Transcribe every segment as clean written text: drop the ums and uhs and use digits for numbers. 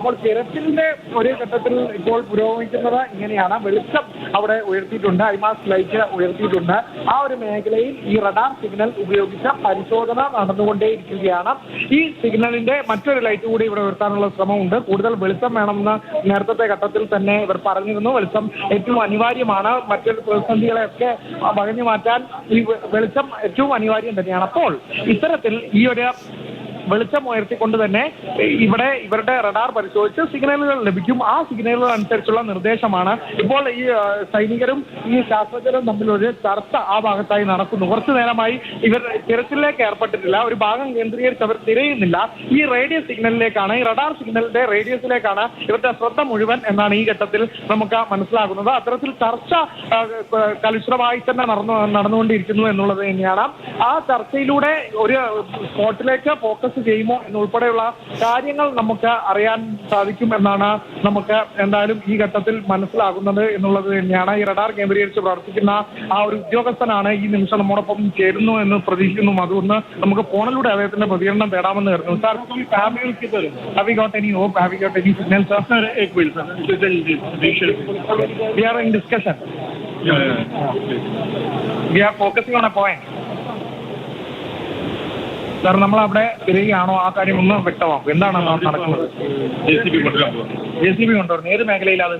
അപ്പോൾ തിരച്ചിലിന്റെ ഒരു ഘട്ടത്തിൽ ഇപ്പോൾ പുരോഗമിക്കുന്നത് ഇങ്ങനെയാണ്. വെളിച്ചം അവിടെ ഉയർത്തിയിട്ടുണ്ട്, ഐമാസ് ലൈറ്റ് ഉയർത്തിയിട്ടുണ്ട്. ആ ഒരു മേഖലയിൽ ഈ റഡാർ സിഗ്നൽ ഉപയോഗിച്ച പരിശോധന നടന്നുകൊണ്ടേയിരിക്കുകയാണ്. ഈ സിഗ്നലിന്റെ മറ്റൊരു ലൈറ്റ് കൂടി ഇവിടെ ഉയർത്താനുള്ള ശ്രമമുണ്ട്. കൂടുതൽ വെളിച്ചം വേണമെന്ന് നേരത്തെ ഘട്ടത്തിൽ തന്നെ ഇവർ പറഞ്ഞിരുന്നു. വെളിച്ചം ഏറ്റവും അനിവാര്യമാണ്, മറ്റൊരു പ്രതിസന്ധികളെയൊക്കെ വകഞ്ഞു മാറ്റാൻ ഈ വെളിച്ചം ഏറ്റവും അനിവാര്യം തന്നെയാണ്. അപ്പോൾ ഇത്തരത്തിൽ ഈ ഒരു വെളിച്ചം ഉയർത്തിക്കൊണ്ട് തന്നെ ഇവിടെ ഇവരുടെ റഡാർ പരിശോധിച്ച് സിഗ്നലുകൾ ലഭിക്കും. ആ സിഗ്നലുകൾ അനുസരിച്ചുള്ള നിർദ്ദേശമാണ് ഇപ്പോൾ ഈ സൈനികരും ഈ ശാസ്ത്രജ്ഞരും തമ്മിലൊരു ചർച്ച ആ ഭാഗത്തായി നടക്കുന്നു. കുറച്ചു നേരമായി ഇവർ തിരച്ചിലേക്ക് ഏർപ്പെട്ടിട്ടില്ല, ഒരു ഭാഗം കേന്ദ്രീകരിച്ച് അവർ തിരയുന്നില്ല. ഈ റേഡിയോ സിഗ്നലിലേക്കാണ്, ഈ റഡാർ സിഗ്നലിന്റെ റേഡിയസിലേക്കാണ് ഇവരുടെ ശ്രദ്ധ മുഴുവൻ എന്നാണ് ഈ ഘട്ടത്തിൽ നമുക്ക് മനസ്സിലാകുന്നത്. അത്തരത്തിൽ ചർച്ച കലുഷിതമായി തന്നെ നടന്നുകൊണ്ടിരിക്കുന്നു എന്നുള്ളത് തന്നെയാണ്. ആ ചർച്ചയിലൂടെ ഒരു സ്പോട്ടിലേക്ക് ഫോക്കസ് ചെയ്യുമോ എന്നുൾപ്പെടെയുള്ള കാര്യങ്ങൾ നമുക്ക് അറിയാൻ സാധിക്കും എന്നാണ് നമുക്ക് എന്തായാലും ഈ ഘട്ടത്തിൽ മനസ്സിലാകുന്നത് എന്നുള്ളത് തന്നെയാണ്. ഈ റഡാർ കേന്ദ്രീകരിച്ച് പ്രവർത്തിക്കുന്ന ആ ഒരു ഉദ്യോഗസ്ഥനാണ് ഈ നിമിഷം നമ്മോടൊപ്പം ചേരുന്നു എന്ന് പ്രതീക്ഷിക്കുന്നു. അതുകൊണ്ട് നമുക്ക് ഫോണിലൂടെ അദ്ദേഹത്തിന്റെ പ്രതികരണം തേടാമെന്ന് കരുതുന്നു. Sir, have you got any hope? Have you got any signals, sir? Sir, एक minute sir. We are in discussion. We are focusing on a point. Sir, നമ്മളവിടെ തിരികെയാണോ? ആ കാര്യം ഒന്ന് വ്യക്തമാക്കും. എന്താണ് നടക്കുന്നത്? JCB കൊണ്ടുവരുന്നത് ഏത് മേഖലയിലാണ്?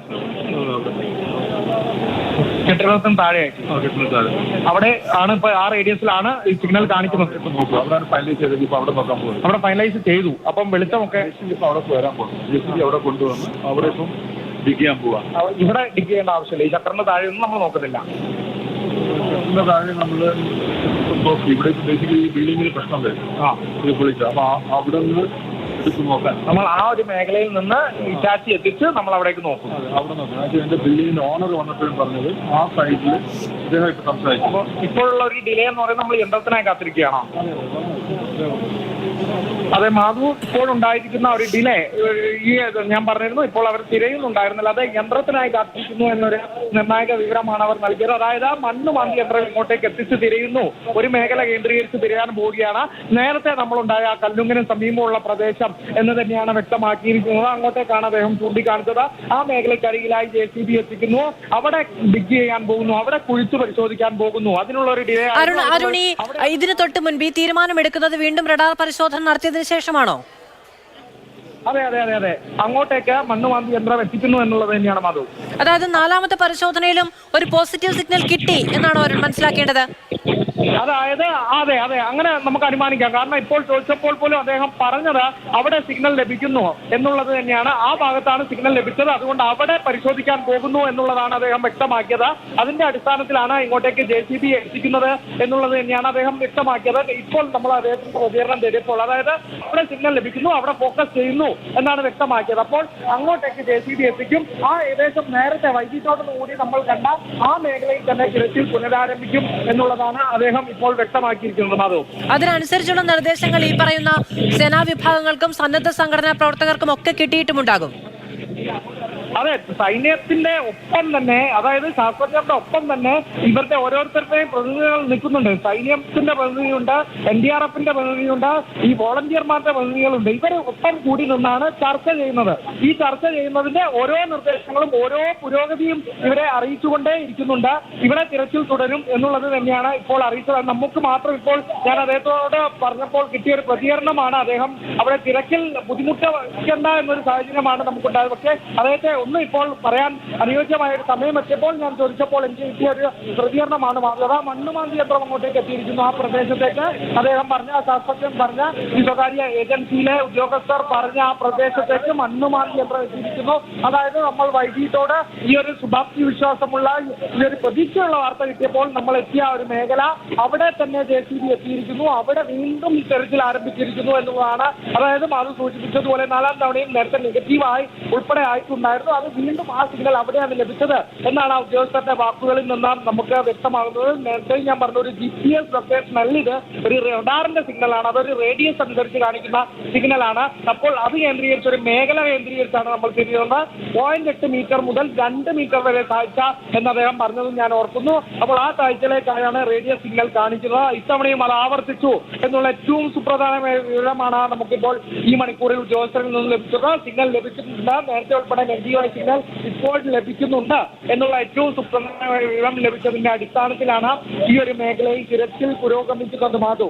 കെട്ടിടത്തിന് താഴെയായിട്ട് അവിടെ ആണ് ഇപ്പൊ ആ റേഡിയസിലാണ് ഈ സിഗ്നൽ കാണിക്കുന്നത്. അവിടെ ഫൈനലൈസ് ചെയ്തത്, ഇപ്പൊ അവിടെ നോക്കാൻ പോകും. അവിടെ ഫൈനലൈസ് ചെയ്തു. അപ്പം വെളിച്ചമൊക്കെ ഇപ്പൊ അവിടെ വരാൻ പോകും. JCB അവിടെ കൊണ്ടുവന്ന് അവിടെ ഇപ്പം ഡിഗ് ചെയ്യാൻ പോവാ. ഇവിടെ ഡിഗ് ചെയ്യേണ്ട ആവശ്യമില്ല. ഈ ചക്രന്റെ താഴെയൊന്നും നമ്മൾ നോക്കുന്നില്ല. ചക്രന്റെ താഴെ നമ്മള് ഇവിടെ ബേസിക്കലി ഈ ബിൽഡിങ്ങിന് പ്രശ്നം വരും. പൊളിച്ച അപ്പൊ അവിടെ നിന്ന് എടുത്ത് നോക്കാൻ നമ്മൾ ആ ഒരു മേഖലയിൽ നിന്ന് ഇറ്റാച്ചി എത്തിച്ച് നമ്മൾ അവിടേക്ക് നോക്കും. അവിടെ നോക്കാം. എന്റെ ബിൽഡിങ്ങിന്റെ ഓണർ വന്നപ്പോഴും പറഞ്ഞത് ആ സൈഡിൽ ഇദ്ദേഹം ഇപ്പൊ സംസാരിച്ചു. അപ്പോൾ ഇപ്പോഴുള്ള ഒരു ഡിലേ എന്ന് പറയുന്നത് നമ്മൾ യന്ത്രത്തിനായി കാത്തിരിക്കുകയാണോ? അതെ, മാധു, ഇപ്പോഴുണ്ടായിരിക്കുന്ന ഒരു ഡിലേ ഈ ഞാൻ പറഞ്ഞിരുന്നു, ഇപ്പോൾ അവർ തിരയുന്നുണ്ടായിരുന്നില്ല. അത് യന്ത്രത്തിനായി കാത്തിരിക്കുന്നു എന്നൊരു നിർണായക വിവരമാണ് അവർ നൽകിയത്. അതായത് മണ്ണ് മാന്തി യന്ത്രം ഇങ്ങോട്ടേക്ക് എത്തിച്ച് തിരയുന്നു, ഒരു മേഖല കേന്ദ്രീകരിച്ച് തിരയാൻ പോവുകയാണ്. നേരത്തെ നമ്മളുണ്ടായ ആ കല്ലുങ്ങിന് സമീപമുള്ള പ്രദേശം എന്ന് തന്നെയാണ് വ്യക്തമാക്കിയിരിക്കുന്നത്. അങ്ങോട്ടേക്കാണ് അദ്ദേഹം ചൂണ്ടിക്കാണിച്ചത്. ആ മേഖലക്കരികിലായി JCB എത്തിക്കുന്നു, അവിടെ ഡിഗ് ചെയ്യാൻ പോകുന്നു, അവിടെ കുഴിച്ചു പരിശോധിക്കാൻ പോകുന്നു. അതിനുള്ള ഒരു ഡിലേ. അരുണി, ഇതിന് തൊട്ട് മുൻപ് ഈ തീരുമാനമെടുക്കുന്നത് വീണ്ടും റഡാർ പരിശോധന നടത്തിയതിനു ശേഷമാണോ? അതെ അതെ അതെ അതെ അങ്ങോട്ടേക്ക് മണ്ണുമാന്തി യന്ത്രം എത്തിക്കുന്നു എന്നുള്ളത് തന്നെയാണ് മാധു. അതായത് നാലാമത്തെ പരിശോധനയിലും ഒരു പോസിറ്റീവ് സിഗ്നൽ കിട്ടി എന്നാണോ അവർ മനസ്സിലാക്കേണ്ടത്? അതായത് അതെ അതെ അങ്ങനെ നമുക്ക് അനുമാനിക്കാം. കാരണം ഇപ്പോൾ ചോദിച്ചപ്പോൾ പോലും അദ്ദേഹം പറഞ്ഞത് അവിടെ സിഗ്നൽ ലഭിക്കുന്നു എന്നുള്ളത് തന്നെയാണ്. ആ ഭാഗത്താണ് സിഗ്നൽ ലഭിച്ചത്, അതുകൊണ്ട് അവിടെ പരിശോധിക്കാൻ പോകുന്നു എന്നുള്ളതാണ് അദ്ദേഹം വ്യക്തമാക്കിയത്. അതിന്റെ അടിസ്ഥാനത്തിലാണ് ഇങ്ങോട്ടേക്ക് JCB എത്തിക്കുന്നത് എന്നുള്ളത് തന്നെയാണ് അദ്ദേഹം വ്യക്തമാക്കിയത്. ഇപ്പോൾ നമ്മൾ അദ്ദേഹത്തിന്റെ പ്രതികരണം തേടിയപ്പോൾ അതായത് അവിടെ സിഗ്നൽ ലഭിക്കുന്നു, അവിടെ ഫോക്കസ് ചെയ്യുന്നു എന്നാണ് വ്യക്തമാക്കിയത്. അപ്പോൾ അങ്ങോട്ടേക്ക് JCB എത്തിക്കും. ആ ഏകദേശം നേരത്തെ വൈകിട്ടോടുകൂടി നമ്മൾ കണ്ട ആ മേഖലയിൽ തന്നെ തിരച്ചിൽ പുനരാരംഭിക്കും എന്നുള്ളതാണ് അദ്ദേഹം ഇപ്പോൾ വ്യക്തമാക്കിയിരിക്കുന്നത്. മാധവ്, അതിനനുസരിച്ചുള്ള നിർദ്ദേശങ്ങൾ ഈ പറയുന്ന സേനാ വിഭാഗങ്ങൾക്കും സന്നദ്ധ സംഘടനാ പ്രവർത്തകർക്കും ഒക്കെ കിട്ടിയിട്ടുമുണ്ടാകും. അതെ, സൈന്യത്തിന്റെ ഒപ്പം തന്നെ, അതായത് ശാസ്ത്രജ്ഞരുടെ ഒപ്പം തന്നെ ഇവരുടെ ഓരോരുത്തരുടെയും പ്രതിനിധികൾ നിൽക്കുന്നുണ്ട്. സൈന്യത്തിന്റെ പ്രതിനിധിയുണ്ട്, NDRFന്റെ പ്രതിനിധിയുണ്ട്, ഈ വോളണ്ടിയർമാരുടെ പ്രതിനിധികളുണ്ട്. ഇവർ ഒപ്പം കൂടി നിന്നാണ് ചർച്ച ചെയ്യുന്നത്. ഈ ചർച്ച ചെയ്യുന്നതിന്റെ ഓരോ നിർദ്ദേശങ്ങളും ഓരോ പുരോഗതിയും ഇവരെ അറിയിച്ചുകൊണ്ടേ ഇരിക്കുന്നുണ്ട്. ഇവിടെ തിരച്ചിൽ തുടരും എന്നുള്ളത് തന്നെയാണ് ഇപ്പോൾ അറിയിച്ചത്. നമുക്ക് മാത്രം ഇപ്പോൾ ഞാൻ അദ്ദേഹത്തോട് പറഞ്ഞപ്പോൾ കിട്ടിയ ഒരു പ്രതികരണമാണ്. അദ്ദേഹം അവിടെ തിരച്ചിൽ ബുദ്ധിമുട്ടിക്കേണ്ട എന്നൊരു സാഹചര്യമാണ് നമുക്കുണ്ടായത്. പക്ഷേ അദ്ദേഹത്തെ ഒന്നും ഇപ്പോൾ പറയാൻ അനുയോജ്യമായ ഒരു സമയം എത്തിയപ്പോൾ ഞാൻ ചോദിച്ചപ്പോൾ എനിക്ക് കിട്ടിയ ഒരു പ്രതികരണമാണ്. അതാ മണ്ണുമാന്തി യന്ത്രം അങ്ങോട്ടേക്ക് എത്തിയിരിക്കുന്നു ആ പ്രദേശത്തേക്ക്. അദ്ദേഹം പറഞ്ഞ, ശാസ്ത്രജ്ഞൻ പറഞ്ഞ, ഈ സ്വകാര്യ ഏജൻസിയിലെ ഉദ്യോഗസ്ഥർ പറഞ്ഞ ആ പ്രദേശത്തേക്ക് മണ്ണുമാന്തി യന്ത്രം എത്തിയിരിക്കുന്നു. അതായത് നമ്മൾ വൈകിട്ടോട് ഈ ഒരു ശുഭാപ്തി വിശ്വാസമുള്ള ഈ ഒരു പ്രതീക്ഷയുള്ള വാർത്ത കിട്ടിയപ്പോൾ നമ്മൾ എത്തിയ ഒരു മേഖല, അവിടെ തന്നെ JCB എത്തിയിരിക്കുന്നു, അവിടെ വീണ്ടും തെരച്ചിൽ ആരംഭിച്ചിരിക്കുന്നു എന്നുള്ളതാണ്. അതായത് അത് സൂചിപ്പിച്ചതുപോലെ നാലാം തവണയും നേരത്തെ നെഗറ്റീവായി ഉൾപ്പെടെ ആയിട്ടുണ്ടായിരുന്നു. അത് വീണ്ടും ആ സിഗ്നൽ അവിടെയാണ് ലഭിച്ചത് എന്നാണ് ആ ഉദ്യോഗസ്ഥരുടെ വാക്കുകളിൽ നിന്ന് നമുക്ക് വ്യക്തമാകുന്നത്. നേരത്തെ ഞാൻ പറഞ്ഞ ഒരു GPS ലൊക്കേഷൻ അല്ല, ഇത് ഒരു റഡാറിന്റെ സിഗ്നലാണ്, അതൊരു റേഡിയസ് അനുസരിച്ച് കാണിക്കുന്ന സിഗ്നലാണ്. അപ്പോൾ അത് കേന്ദ്രീകരിച്ച് ഒരു മേഖല കേന്ദ്രീകരിച്ചാണ് നമ്മൾ തിരിയുന്നത്. 0.8 മീറ്റർ മുതൽ 2 മീറ്റർ വരെ താഴ്ച എന്ന് അദ്ദേഹം പറഞ്ഞതും ഞാൻ ഓർക്കുന്നു. അപ്പോൾ ആ താഴ്ചയിലേക്കാണ് റേഡിയസ് സിഗ്നൽ കാണിക്കുന്നത്. ഇത്തവണയും അത് ആവർത്തിച്ചു എന്നുള്ള ഏറ്റവും സുപ്രധാനമായ വിവരമാണ് നമുക്കിപ്പോൾ ഈ മണിക്കൂറിൽ ഉദ്യോഗസ്ഥരിൽ നിന്ന് ലഭിച്ചത്. സിഗ്നൽ ലഭിച്ചിട്ടുണ്ട്, നേരത്തെ ഉൾപ്പെടെ NGO സിഗ്നൽ ഇപ്പോൾ ലഭിക്കുന്നുണ്ട് എന്നുള്ള ഏറ്റവും സുപ്രധാനമായ വിവരം ലഭിച്ചതിന്റെ അടിസ്ഥാനത്തിലാണ് ഈ ഒരു മേഖലയിൽ തിരച്ചിൽ പുരോഗമിക്കുന്നത്. മാധു.